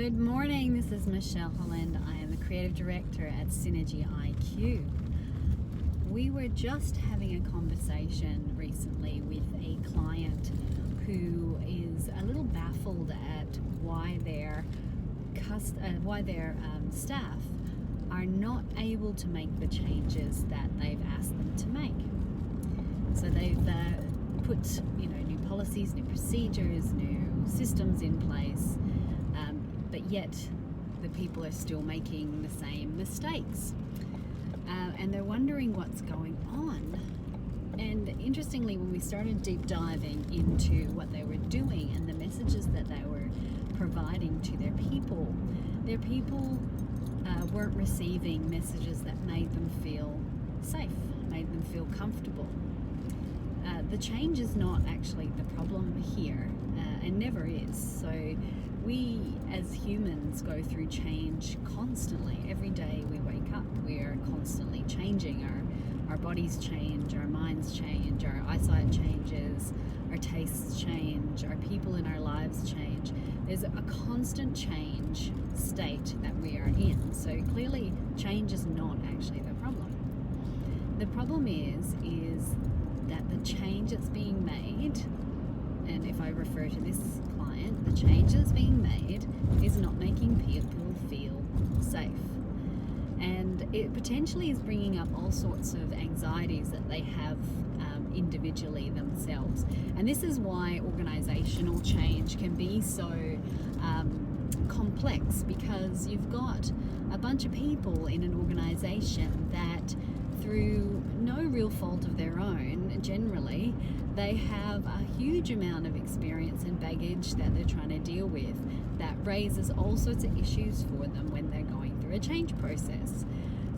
Good morning, this is Michelle Holland. I am the Creative Director at SynergyIQ. We were just having a conversation recently with a client who is a little baffled at why their staff are not able to make the changes that they've asked them to make. So they've put new policies, new procedures, new systems in place, but yet the people are still making the same mistakes, and they're wondering what's going on. And interestingly, when we started deep diving into what they were doing and the messages that they were providing to their people weren't receiving messages that made them feel safe, made them feel comfortable. The change is not actually the problem here, and never is. So we as humans go through change constantly. Every day we wake up, we are constantly changing. Our bodies change, our minds change, our eyesight changes, our tastes change, our people in our lives change. There's a constant change state that we are in. So clearly change is not actually the problem. The problem is that the change that's being made, and if I refer to this client, the change that's being made is not making people feel safe. And it potentially is bringing up all sorts of anxieties that they have individually themselves. And this is why organizational change can be so complex, because you've got a bunch of people in an organization that, through no real fault of their own, generally, they have a huge amount of experience and baggage that they're trying to deal with that raises all sorts of issues for them when they're going through a change process.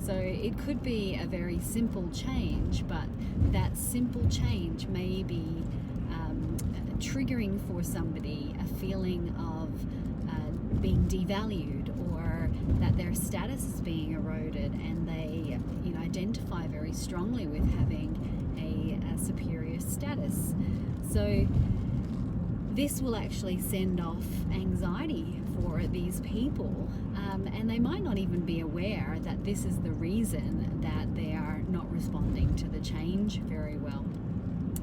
So it could be a very simple change, but that simple change may be triggering for somebody a feeling of being devalued, or that their status is being eroded, and they identify very strongly with having a superior status. So this will actually send off anxiety for these people, and they might not even be aware that this is the reason that they are not responding to the change very well.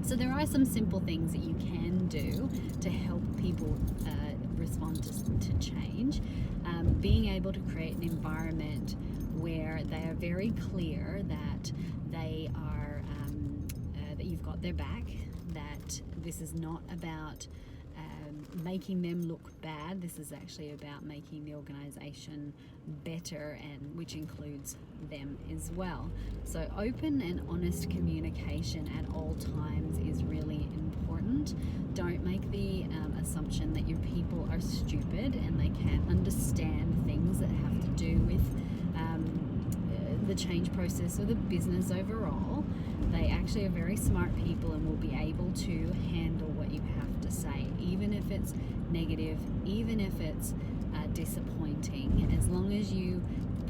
So there are some simple things that you can do to help people respond to change. Being able to create an environment where they are very clear that they are that you've got their back, that this is not about making them look bad. This is actually about making the organization better, and which includes them as well. So open and honest communication at all times is really important. Don't make the assumption that your people are stupid and they can't understand things that have to do with the change process or the business overall. They actually are very smart people and will be able to handle what you have to say, even if it's negative, even if it's disappointing. As long as you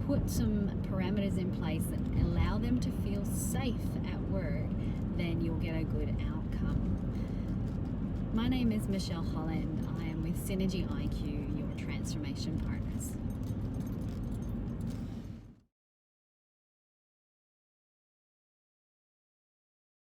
put some parameters in place that allow them to feel safe at work, then you'll get a good outcome. My name is Michelle Holland. I am with SynergyIQ, your transformation partners.